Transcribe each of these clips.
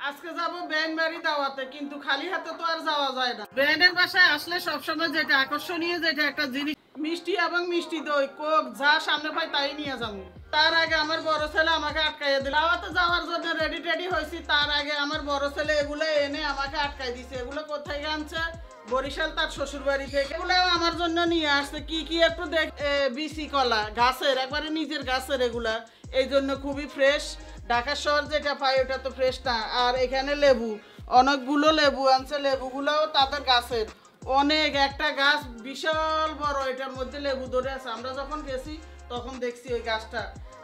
আজকে যাব বেন বাড়ি দাওয়াতে, কিন্তু খালি হাতে তো আর যাওয়া যায় না। বেনের বাসায় আসলে সবসময় যেটা আকর্ষণীয় যেটা একটা জিনিস, মিষ্টি এবং মিষ্টি দই, কোক যা সামনে পাই তাই নিয়ে যাবো। তার আগে আমার বড় ছেলে আমাকে আটকাইয়া দিল। দাওয়াতে যাওয়ার জন্য রেডি টেডি হয়েছি, তার আগে আমার বড় ছেলে এগুলো এনে আমাকে আটকাই দিছে। এগুলো কোথায় আনছে? বরিশাল তার শ্বশুর বাড়ি থেকে। এগুলো আমার জন্য নিয়ে আসছে। কি কি একটু দেখ, বিসি কলা গাছের, একবারে নিজের গাছের এগুলা, এই জন্য খুবই ফ্রেশ। ঢাকা শহর যেটা পাই ওটা তো ফ্রেশ না। আর এখানে লেবু, অনেকগুলো লেবু আনছে। লেবুগুলোও তাদের গাছের, অনেক একটা গাছ বিশাল বড়, এটার মধ্যে লেবু ধরে আছে। আমরা যখন গেছি তখন দেখছি ওই গাছটা।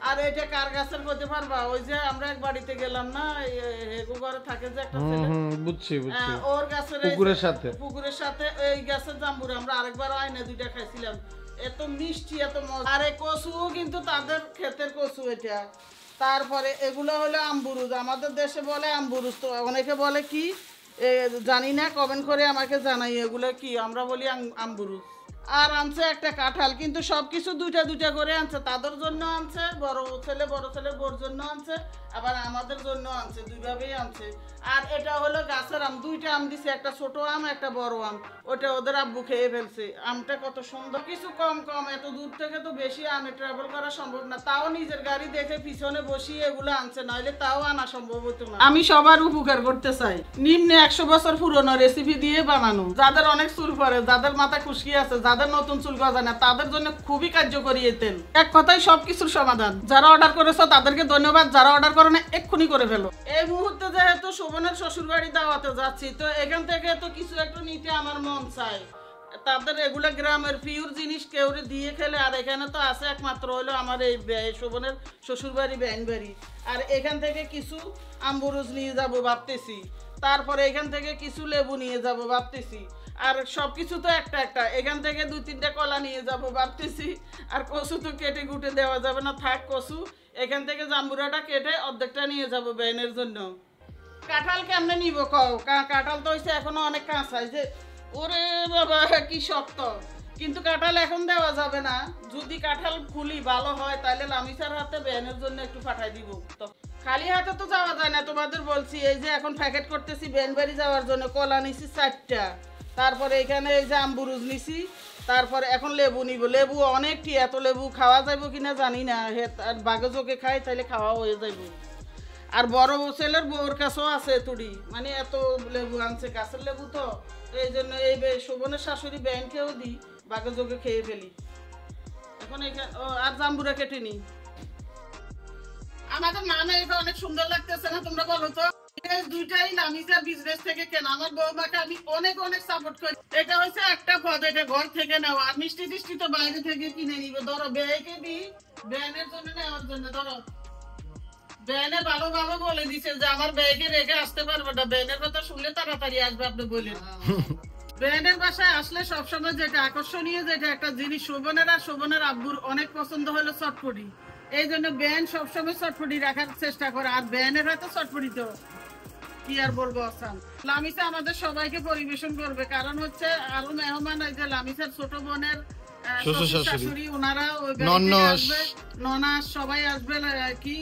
আর এটা কার গাছের বলতে পারবা? ওই যে আমরা এক বাড়িতে গেলাম না, হেগু ঘরে থাকে যে একটা ছেলে, বুঝছি বুঝছি, ওর গাছের পুকুরের সাথে এই গাছের জাম্বুরা আমরা আরেকবার আইনে দুইটা খাইছিলাম। এত মিষ্টি, এত মজা। আর এই কচুও কিন্তু তাদের ক্ষেতের কচু এটা। তারপরে এগুলো হলো আমবুরুজ, আমাদের দেশে বলে আমবুরুজ, তো অনেকে বলে কি জানি না, কমেন্ট করে আমাকে জানাই এগুলো কি, আমরা বলি আমবুরুজ। আর আনছে একটা কাঁঠাল, কিন্তু সবকিছু দুইটা দুইটা করে আনছে। তাদের জন্য আনছে, বড় ছেলে বোর জন্য আনছে, আবার আমাদের জন্য আনছে, দুইভাবেই আনছে। আর এটা হলো গাছের আম, দুইটা আম দিছে, একটা ছোট আম একটা বড় আম। ওটা ওদের আব্বু খেয়ে ফেলছে। আমটা কত সুন্দর, কিছু কম কম, এত দূর থেকে তো বেশি আমে ট্রাভেল করা সম্ভব না। তাও নিজের গাড়ি দেখে পিছনে বসিয়ে এগুলো আনছে, নইলে তাও আনা সম্ভব হতো না। আমি সবার উপকার করতে চাই। নিম্নে 100 বছর পুরনো রেসিপি দিয়ে বানানো, যাদের অনেক চুল পড়ে, যাদের মাথা খুশকি আছে, যাদের নতুন চুল গজা না, তাদের জন্য খুবই কার্যকরী এই তেল। এক কথায় সবকিছুর সমাধান। যারা অর্ডার করেছো তাদেরকে ধন্যবাদ, যারা অর্ডার করে না এক্ষুনি করে ফেলো। এই মুহূর্তে যেহেতু শোভনের শ্বশুর বাড়ি দাওয়াতে যাচ্ছি, তো এখান থেকে তো কিছু একটু নিতে আমার মন চায়। তাদের এগুলো গ্রামের পিওর জিনিস কেউ দিয়ে খেলে। আর এখানে তো আছে একমাত্র হলো আমার এই শোভনের শ্বশুর বাড়ি বেন বাড়ি। আর এখান থেকে কিছু আমবুরুজ নিয়ে যাব ভাবতেছি, তারপরে এখান থেকে কিছু লেবু নিয়ে যাব ভাবতেছি। আর সবকিছু তো একটা একটা, এখান থেকে 2-3টা কলা নিয়ে যাব ভাবতেছি। আর কচু তো কেটে কুটে দেওয়া যাবে না, থাক কচু। এখান থেকে জাম্বুরাটা কেটে অর্ধেকটা নিয়ে যাব বেনের জন্য। কাঁঠাল কেমনে নিব কও? কাঁঠাল তো হয়েছে এখনো অনেক কাঁচা, যে ওরে বাবা কি শক্ত। কিন্তু কাঁঠাল এখন দেওয়া যাবে না। যদি কাঁঠাল খুলি ভালো হয় তাহলে লামিসার হাতে বেনের জন্য একটু পাঠাই দিব। তো খালি হাতে তো যাওয়া যায় না, তোমাদের বলছি। এই যে এখন প্যাকেট করতেছি বেন বাড়ি যাওয়ার জন্য। কলা নিছি 4টা, তারপরে এখানে এই যে আমবুরুজ নিছি, তারপরে এখন লেবু নিব। লেবু অনেকটি, এত লেবু খাওয়া যাইব কিনা জানি না। আর বাঘে চোখে খাই তাইলে খাওয়া হয়ে যাইব। আর বড় ছেলের বউর কাছেও আছে তুড়ি, মানে এত লেবু আনছে, গাছের লেবু তো, এই জন্য এই শোভনের শাশুড়ি ব্যাংকেও দিই, বাঘে চোখে খেয়ে ফেলি। এখন এখানে আর জাম্বুরা কেটে নি। আমাদের নামে এটা অনেক সুন্দর লাগতেছে না? তোমরা বলো তো। দুইটাই লামিসার বিজনেস থেকে কেনা। আমার বৌমাকে আমি অনেক অনেক সাপোর্ট করি। এটা হচ্ছে একটা পদ, এটা ঘর থেকে নেওয়া। আর মিষ্টি টিষ্টি তো বাইরে থেকে কিনে নিবে। ধরো বেকে দিই, ব্যানের জন্য নেওয়ার জন্য। ধরো ব্যানে ভালোভাবে বলে দিছে যে আমার ব্যাগে রেখে আসতে পারবে না। ব্যানের কথা শুনলে তাড়াতাড়ি আসবে, আপনি বললেন। ব্যানের বাসায় আসলে সবসময় যেটা আকর্ষণীয় যেটা একটা জিনিস, শোভনের আর শোভনের আব্বুর অনেক পছন্দ হলো চটপটি। এই জন্য ব্যান সবসময় চটপটি রাখার চেষ্টা করে। আর ব্যানের হাতে চটপটি তো কি আর বলবো, আসান। লামিসা আমাদের সবাইকে পরিবেশন করবে, কারণ হচ্ছে আরো মেহমান, এই যে লামিসার ছোট বোনের শাশুড়ি, ওনারা ওই আসবে, ননাস সবাই আসবে, কি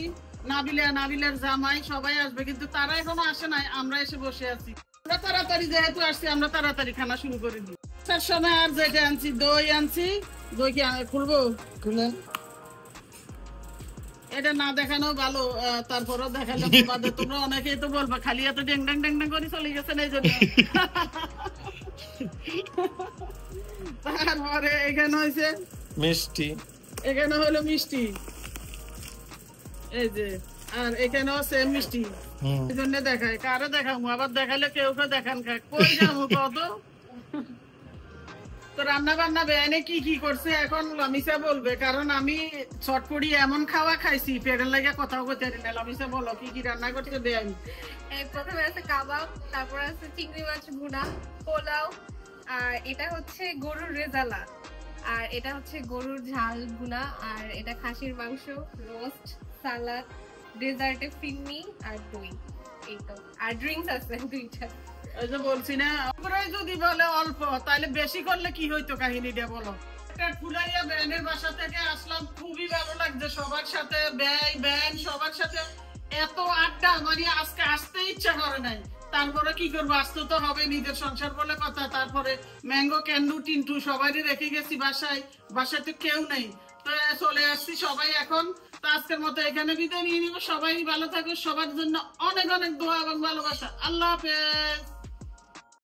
নাবিলার জামাই সবাই আসবে। কিন্তু তারা এখনো আসে নাই, আমরা এসে বসে আছি। আমরা তাড়াতাড়ি যেহেতু আসছি, আমরা তাড়াতাড়ি খানা শুরু করে দিই। তার সময় আর যেটা আনছি, দই আনছি। দই কি খুলবো? খুলেন। এটা না দেখানো ভালো, তারপরও দেখালে বাদে তোমরা অনেকেই তো বলবা খালি এত ড্যাং ড্যাং ড্যাং ড্যাং করে চলে গেছেন এই জন্য। তারপরে এখানে হয়েছে মিষ্টি, এখানে হলো মিষ্টি, এই যে। আর এখানেও সেম মিষ্টি, এই জন্য দেখায়। কারো দেখাবো, আবার দেখালে কেউ কেউ দেখান খায়, কই যাবো কত। তো রান্না বান্না বেআইনে কি কি করছে এখন লামিসা বলবে, কারণ আমি চটপটি এমন খাওয়া খাইছি পেটের লাগে কথাও বলতে পারি না। লামিসা বলো কি কি রান্না করছে বেআইন? প্রথমে আছে কাবাব, তারপর আছে চিংড়ি মাছ ভুনা, পোলাও, আর এটা হচ্ছে গরুর রেজালা, আর এটা হচ্ছে গরুর ঝাল ভুনা, আর এটা খাসির মাংস, রোস্ট, সালাদ, ডেজার্টে ফিন্নি আর দই। এই তো। আর ড্রিঙ্কস আছে 2টা। ওই যে বলছি না, যদি বলে অল্প তাহলে বেশি করলে কি হইতো কাহিনীটা বলো। ফুলাইয়া ব্যানের বাসা থেকে আসলাম, খুবই ভালো লাগছে সবার সাথে, ব্যান সবার সাথে এত আড্ডা মানে আজকে আসতে ইচ্ছা করে নাই, তারপরে কি করবো, আসতে তো হবে, নিজের সংসার বলে কথা। তারপরে ম্যাঙ্গো, ক্যান্ডু, টিন্টু সবারই রেখে গেছি বাসায়, বাসায় তো কেউ নেই, তো চলে আসছি সবাই এখন। তো আজকের মতো এখানে বিদায় নিয়ে নিবো। সবাই ভালো থাকো, সবার জন্য অনেক অনেক দোয়া এবং ভালোবাসা। আল্লাহ হাফেজ।